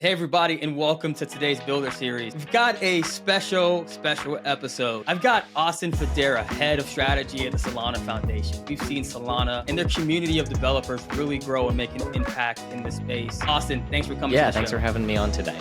Hey everybody, and welcome to today's Builder Series. We've got a special episode. I've got Austin Federa, head of strategy at the Solana Foundation. We've seen Solana and their community of developers really grow and make an impact in this space. Austin, thanks for coming. Yeah, thanks for having me on today.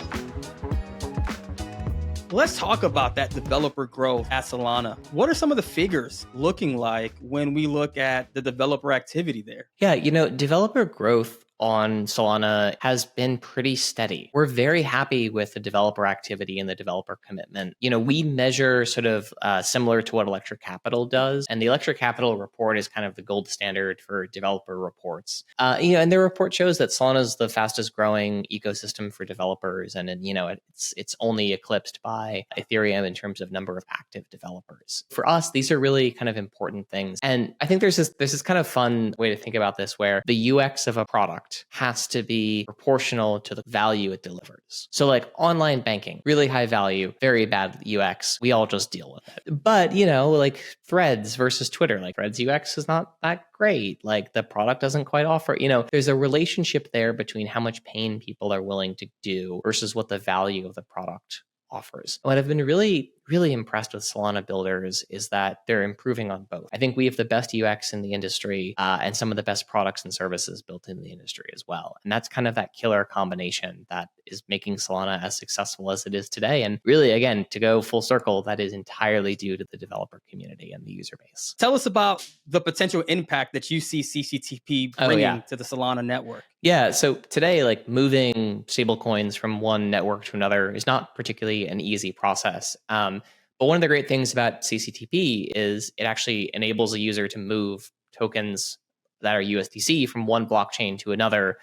Let's talk about that developer growth at Solana. What are some of the figures looking like when we look at the developer activity there? Yeah, developer growth on Solana has been pretty steady. We're very happy with the developer activity and the developer commitment. We measure sort of similar to what Electric Capital does, and the Electric Capital report is kind of the gold standard for developer reports. And their report shows that Solana is the fastest growing ecosystem for developers, and it's only eclipsed by Ethereum in terms of number of active developers. For us, these are really kind of important things, and I think there's this kind of fun way to think about this, where the UX of a product has to be proportional to the value it delivers. So like online banking, really high value, very bad UX. We all just deal with it. But, like Threads versus Twitter, like Threads UX is not that great. Like the product doesn't quite offer, there's a relationship there between how much pain people are willing to do versus what the value of the product offers. What I've been really impressed with Solana builders is that they're improving on both. I think we have the best UX in the industry and some of the best products and services built in the industry as well. And that's kind of that killer combination that is making Solana as successful as it is today. And really, again, to go full circle, that is entirely due to the developer community and the user base. Tell us about the potential impact that you see CCTP bringing to the Solana network. Yeah, so today, like moving stablecoins from one network to another is not particularly an easy process. But one of the great things about CCTP is it actually enables a user to move tokens that are USDC from one blockchain to another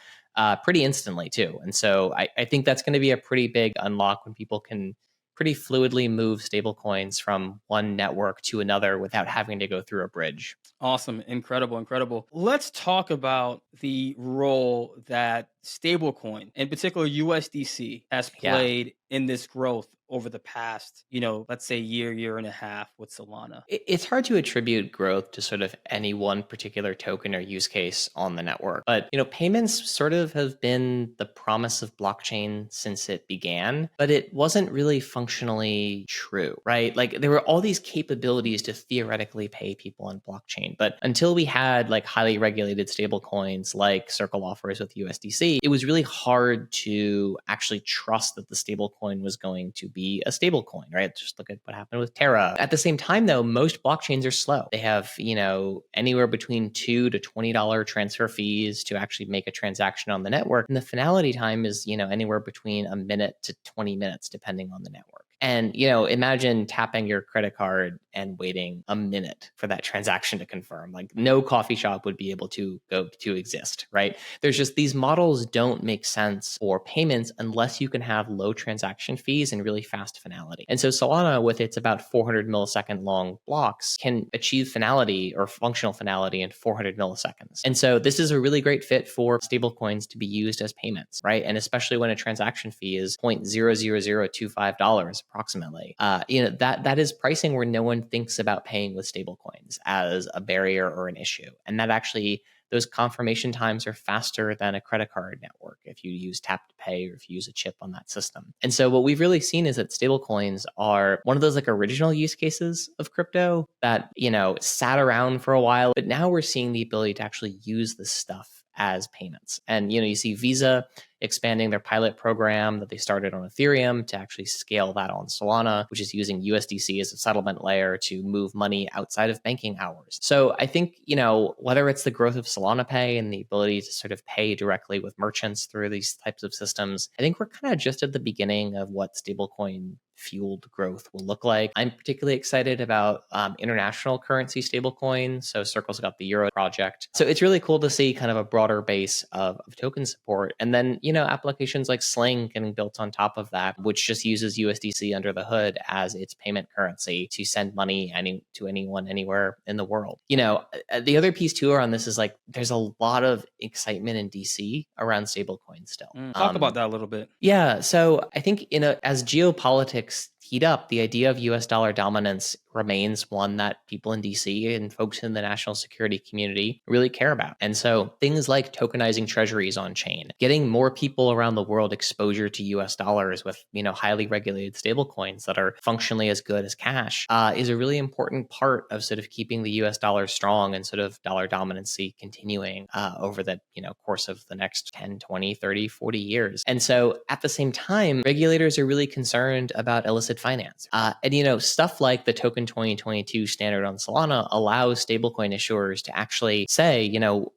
pretty instantly too. And so I think that's going to be a pretty big unlock when people can pretty fluidly move stablecoins from one network to another without having to go through a bridge. Awesome. Incredible. Let's talk about the role that stablecoin, in particular USDC, has played in this growth over the past, let's say year and a half with Solana. It's hard to attribute growth to sort of any one particular token or use case on the network. But, payments sort of have been the promise of blockchain since it began, but it wasn't really functionally true, right? Like there were all these capabilities to theoretically pay people on blockchain. But until we had like highly regulated stablecoins like Circle offers with USDC, it was really hard to actually trust that the stablecoin was going to be a stablecoin, right? Just look at what happened with Terra. At the same time, though, most blockchains are slow. They have, anywhere between $2 to $20 transfer fees to actually make a transaction on the network. And the finality time is, anywhere between a minute to 20 minutes, depending on the network. And, imagine tapping your credit card and waiting a minute for that transaction to confirm. Like no coffee shop would be able to go to exist, right? There's just these models don't make sense for payments unless you can have low transaction fees and really fast finality. And so Solana, with its about 400 millisecond long blocks, can achieve finality or functional finality in 400 milliseconds. And so this is a really great fit for stablecoins to be used as payments, right? And especially when a transaction fee is $0.00025 approximately, that is pricing where no one thinks about paying with stablecoins as a barrier or an issue. And that actually, those confirmation times are faster than a credit card network if you use tap to pay or if you use a chip on that system. And so what we've really seen is that stablecoins are one of those like original use cases of crypto that, sat around for a while, but now we're seeing the ability to actually use this stuff as payments. And, you see Visa expanding their pilot program that they started on Ethereum to actually scale that on Solana, which is using USDC as a settlement layer to move money outside of banking hours. So I think, whether it's the growth of Solana Pay and the ability to sort of pay directly with merchants through these types of systems, I think we're kind of just at the beginning of what stablecoin fueled growth will look like. I'm particularly excited about international currency stablecoins. So Circle's got the Euro project. So it's really cool to see kind of a broader base of token support. And then, applications like Sling getting built on top of that, which just uses USDC under the hood as its payment currency to send money to anyone, anywhere in the world. The other piece too around this is like, there's a lot of excitement in DC around stablecoins still. Talk about that a little bit. Yeah. So I think as geopolitics heat up, the idea of US dollar dominance remains one that people in DC and folks in the national security community really care about. And so things like tokenizing treasuries on chain, getting more people around the world exposure to US dollars with, highly regulated stablecoins that are functionally as good as cash, is a really important part of sort of keeping the US dollar strong and sort of dollar dominancy continuing over the, course of the next 10, 20, 30, 40 years. And so at the same time, regulators are really concerned about illicit finance. And stuff like the Token 2022 standard on Solana allows stablecoin issuers to actually say,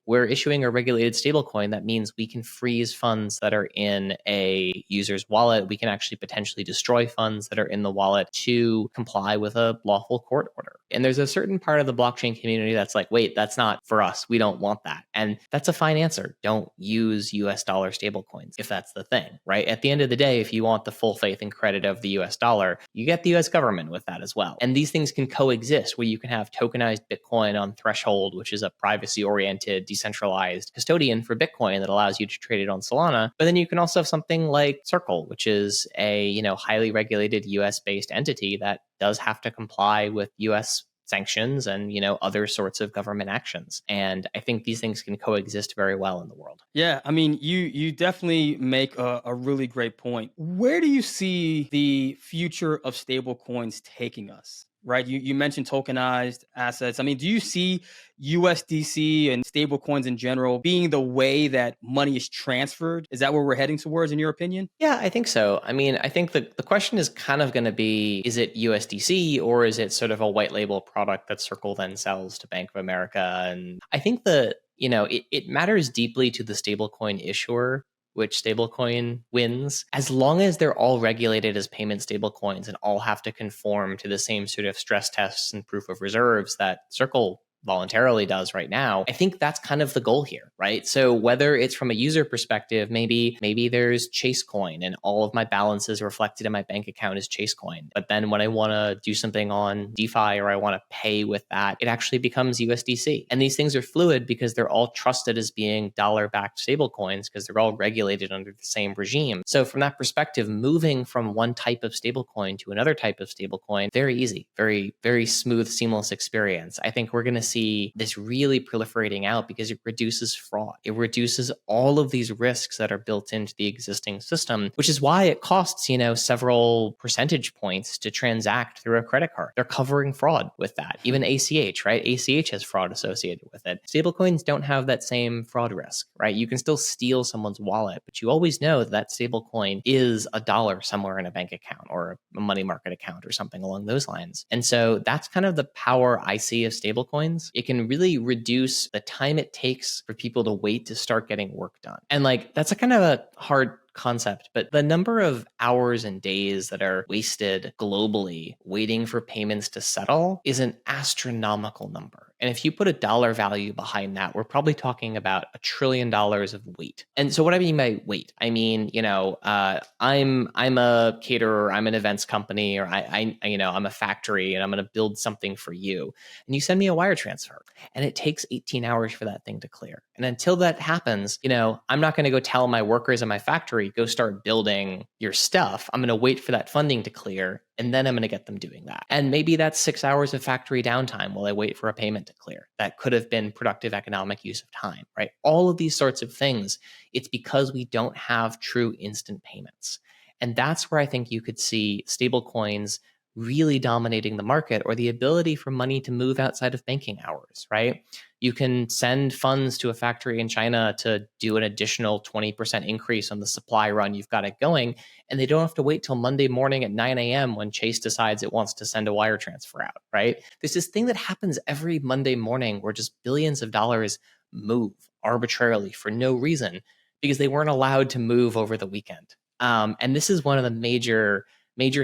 we're issuing a regulated stablecoin. That means we can freeze funds that are in a user's wallet. We can actually potentially destroy funds that are in the wallet to comply with a lawful court order. And there's a certain part of the blockchain community that's like, wait, that's not for us. We don't want that. And that's a fine answer. Don't use US dollar stablecoins if that's the thing, right? At the end of the day, if you want the full faith and credit of the US dollar, you get the US government with that as well. And these things can coexist where you can have tokenized Bitcoin on Threshold, which is a privacy oriented, decentralized custodian for Bitcoin that allows you to trade it on Solana. But then you can also have something like Circle, which is a, highly regulated US based entity that does have to comply with US sanctions and other sorts of government actions. And I think these things can coexist very well in the world. Yeah, I mean, you definitely make a really great point. Where do you see the future of stablecoins taking us? Right, you mentioned tokenized assets. I mean, do you see USDC and stablecoins in general being the way that money is transferred? Is that where we're heading towards, in your opinion? Yeah, I think so. I mean, I think the question is kind of going to be, is it USDC or is it sort of a white label product that Circle then sells to Bank of America? And I think it matters deeply to the stablecoin issuer which stablecoin wins, as long as they're all regulated as payment stablecoins and all have to conform to the same sort of stress tests and proof of reserves that Circle voluntarily does right now. I think that's kind of the goal here, right? So whether it's from a user perspective, maybe there's Chase Coin and all of my balances reflected in my bank account is Chase Coin. But then when I want to do something on DeFi or I want to pay with that, it actually becomes USDC. And these things are fluid because they're all trusted as being dollar-backed stablecoins because they're all regulated under the same regime. So from that perspective, moving from one type of stablecoin to another type of stablecoin, very easy, very, very smooth, seamless experience. I think we're going to see this really proliferating out because it reduces fraud. It reduces all of these risks that are built into the existing system, which is why it costs, several percentage points to transact through a credit card. They're covering fraud with that. Even ACH, right? ACH has fraud associated with it. Stablecoins don't have that same fraud risk, right? You can still steal someone's wallet, but you always know that stablecoin is $1 somewhere in a bank account or a money market account or something along those lines. And so that's kind of the power I see of stablecoins. It can really reduce the time it takes for people to wait to start getting work done. And that's a kind of a hard concept, but the number of hours and days that are wasted globally waiting for payments to settle is an astronomical number. And if you put a dollar value behind that, we're probably talking about $1 trillion of wait. And so what I mean by wait, I mean, I'm a caterer, I'm an events company, or I'm a factory and I'm going to build something for you. And you send me a wire transfer and it takes 18 hours for that thing to clear. And until that happens, I'm not going to go tell my workers in my factory, go start building your stuff. I'm going to wait for that funding to clear. And then I'm going to get them doing that. And maybe that's 6 hours of factory downtime while I wait for a payment to clear. That could have been productive economic use of time, right? All of these sorts of things, it's because we don't have true instant payments. And that's where I think you could see stablecoins really dominating the market, or the ability for money to move outside of banking hours, right? You can send funds to a factory in China to do an additional 20% increase on the supply run you've got it going, and they don't have to wait till Monday morning at 9 a.m. when Chase decides it wants to send a wire transfer out, right? There's this thing that happens every Monday morning where just billions of dollars move arbitrarily for no reason because they weren't allowed to move over the weekend. And this is one of the major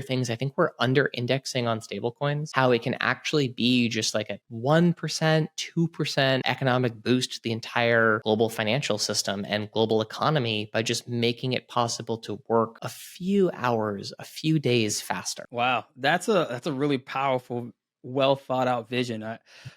things I think we're under indexing on stablecoins, how it can actually be just like a 1%, 2% economic boost to the entire global financial system and global economy by just making it possible to work a few hours, a few days faster. Wow, that's a really powerful well thought out vision.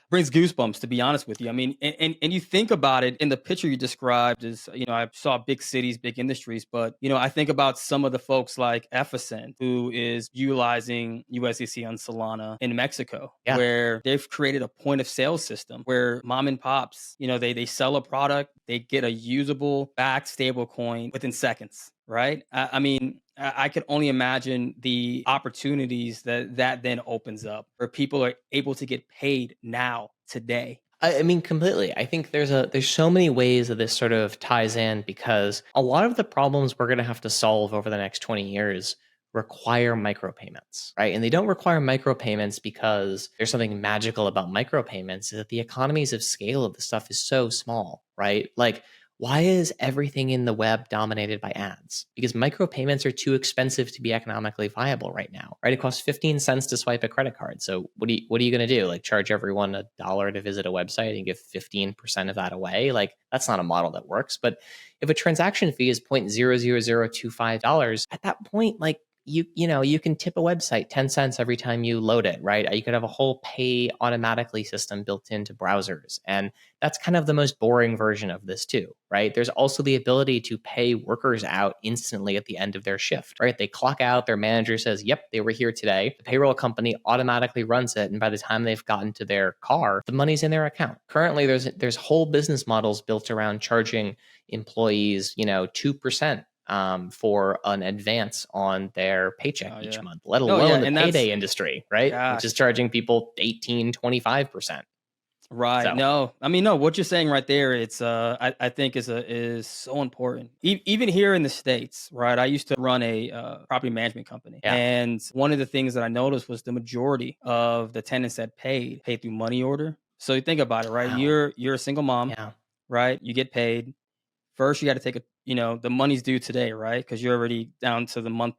Brings goosebumps, to be honest with you. I mean, and you think about it in the picture you described is, I saw big cities, big industries, but, I think about some of the folks like Efficient, who is utilizing USDC on Solana in Mexico, Yeah. where they've created a point of sale system where mom and pops, they sell a product, they get a usable backed stable coin within seconds. Right. I mean, I could only imagine the opportunities that then opens up where people are able to get paid now, today. I mean, completely. I think there's so many ways that this sort of ties in because a lot of the problems we're going to have to solve over the next 20 years require micropayments, right? And they don't require micropayments because there's something magical about micropayments, is that the economies of scale of the stuff is so small, right? Like, why is everything in the web dominated by ads? Because micropayments are too expensive to be economically viable right now, right? It costs 15 cents to swipe a credit card. So what are you going to do? Like charge everyone $1 to visit a website and give 15% of that away? Like that's not a model that works. But if a transaction fee is $0.00025, at that point, like you can tip a website 10 cents every time you load it, right? You could have a whole pay automatically system built into browsers. And that's kind of the most boring version of this too, right? There's also the ability to pay workers out instantly at the end of their shift, right? They clock out, their manager says, yep, they were here today. The payroll company automatically runs it. And by the time they've gotten to their car, the money's in their account. Currently, there's whole business models built around charging employees, 2% for an advance on their paycheck each month, let alone the payday industry, right? Gosh. Which is charging people 18, 25%. Right. So. No, I mean, no, what you're saying right there, it's, I think is so important. Even here in the States, right? I used to run a property management company. Yeah. And one of the things that I noticed was the majority of the tenants that paid through money order. So you think about it, right? Wow. You're a single mom, right? You get paid. First, you got to take the money's due today, right? Because you're already down to the month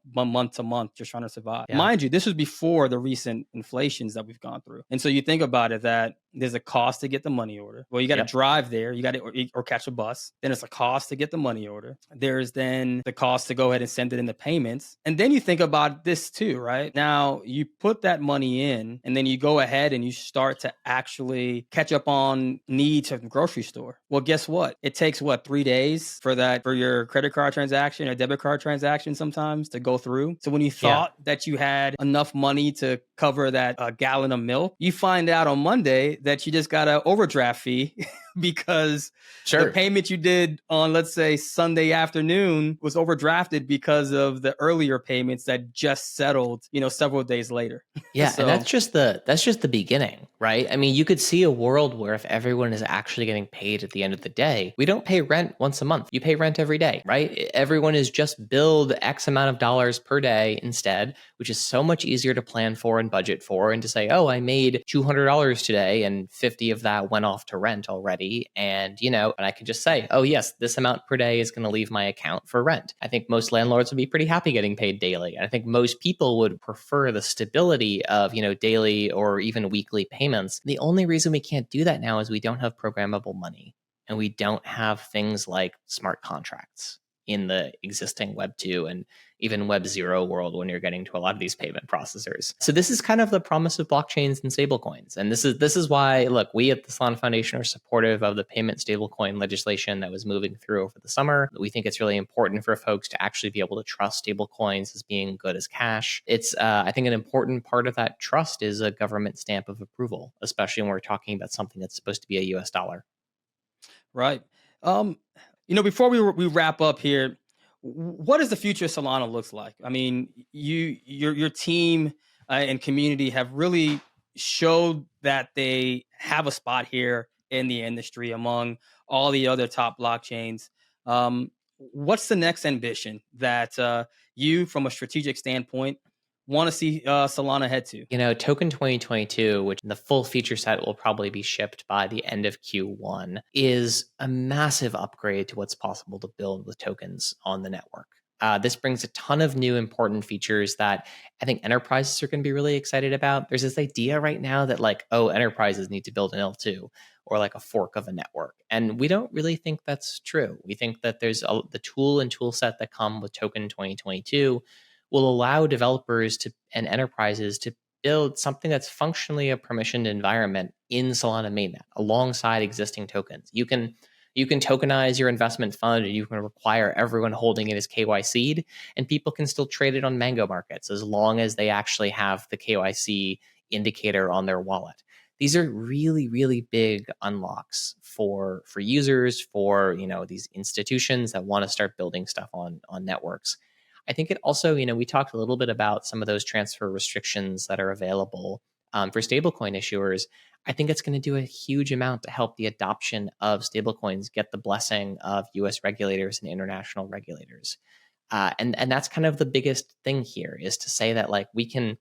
to month, just trying to survive. Yeah. Mind you, this was before the recent inflations that we've gone through. And so you think about it, that there's a cost to get the money order. Well, you got to drive there, you got to or catch a bus. Then it's a cost to get the money order. There's then the cost to go ahead and send it in the payments. And then you think about this too, right? Now you put that money in, and then you go ahead and you start to actually catch up on needs of the grocery store. Well, guess what? It takes 3 days for your credit card transaction or debit card transaction sometimes to go through. So when you thought that you had enough money to cover that gallon of milk, you find out on Monday that you just got an overdraft fee because the payment you did on, let's say, Sunday afternoon was overdrafted because of the earlier payments that just settled, several days later. Yeah, so, and that's just the beginning, right? I mean, you could see a world where if everyone is actually getting paid at the end of the day, we don't pay rent once a month. You pay rent every day, right? Everyone is just billed X amount of dollars per day instead, which is so much easier to plan for and budget for, and to say, oh, I made $200 today and 50 of that went off to rent already. And, and I could just say, oh, yes, this amount per day is going to leave my account for rent. I think most landlords would be pretty happy getting paid daily. And I think most people would prefer the stability of, daily or even weekly payments. The only reason we can't do that now is we don't have programmable money, and we don't have things like smart contracts in the existing Web 2 and even Web 0 world when you're getting to a lot of these payment processors. So this is kind of the promise of blockchains and stablecoins. And this is why, look, we at the Solana Foundation are supportive of the payment stablecoin legislation that was moving through over the summer. We think it's really important for folks to actually be able to trust stablecoins as being good as cash. It's, I think, an important part of that trust is a government stamp of approval, especially when we're talking about something that's supposed to be a US dollar. Right. Before we wrap up here, what does the future of Solana looks like? I mean, your team and community have really showed that they have a spot here in the industry among all the other top blockchains. What's the next ambition that you, from a strategic standpoint, want to see Solana head to? Token 2022, which the full feature set will probably be shipped by the end of Q1, is a massive upgrade to what's possible to build with tokens on the network. This brings a ton of new important features that I think enterprises are going to be really excited about. There's this idea right now that enterprises need to build an L2 or like a fork of a network. And we don't really think that's true. We think that there's the tool and tool set that come with Token 2022 will allow developers and enterprises to build something that's functionally a permissioned environment in Solana mainnet alongside existing tokens. You can tokenize your investment fund, and you can require everyone holding it as KYC'd, and people can still trade it on Mango markets as long as they actually have the KYC indicator on their wallet. These are really, really big unlocks for users, for these institutions that want to start building stuff on networks. I think it also, we talked a little bit about some of those transfer restrictions that are available for stablecoin issuers. I think it's going to do a huge amount to help the adoption of stablecoins get the blessing of U.S. regulators and international regulators. And that's kind of the biggest thing here, is to say that like we can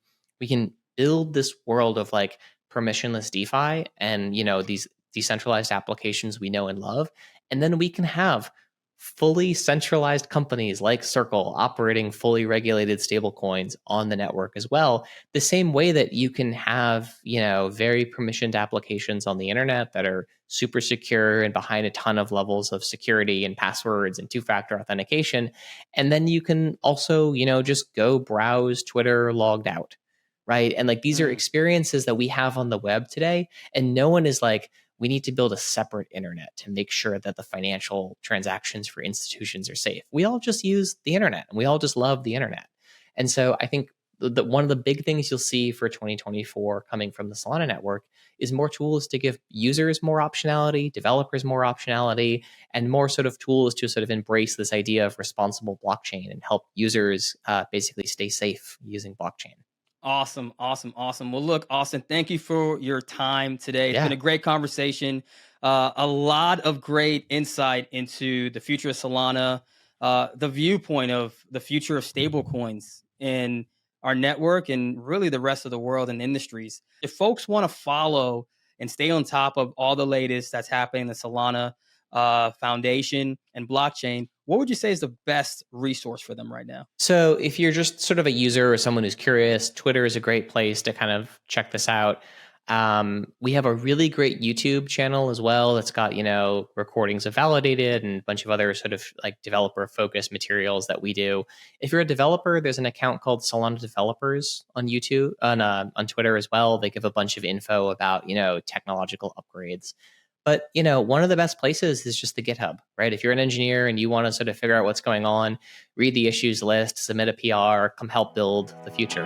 build this world of like permissionless DeFi and these decentralized applications we know and love, and then we can have fully centralized companies like Circle operating fully regulated stablecoins on the network as well. The same way that you can have, very permissioned applications on the internet that are super secure and behind a ton of levels of security and passwords and two-factor authentication. And then you can also, just go browse Twitter logged out, right? And like these are experiences that we have on the web today. And no one is like, we need to build a separate internet to make sure that the financial transactions for institutions are safe. We all just use the internet, and we all just love the internet. And so I think that one of the big things you'll see for 2024 coming from the Solana network is more tools to give users more optionality, developers more optionality, and more sort of tools to sort of embrace this idea of responsible blockchain and help users basically stay safe using blockchain. Awesome. Well, look, Austin, thank you for your time today. It's been a great conversation. A lot of great insight into the future of Solana, the viewpoint of the future of stablecoins in our network, and really the rest of the world and industries. If folks want to follow and stay on top of all the latest that's happening in the Solana Foundation and blockchain, what would you say is the best resource for them right now? So if you're just sort of a user or someone who's curious, Twitter is a great place to kind of check this out. We have a really great YouTube channel as well that's got, recordings of Validated and a bunch of other sort of like developer focused materials that we do. If you're a developer, there's an account called Solana Developers on YouTube, on Twitter as well. They give a bunch of info about, technological upgrades. But, one of the best places is just the GitHub, right? If you're an engineer and you want to sort of figure out what's going on, read the issues list, submit a PR, come help build the future.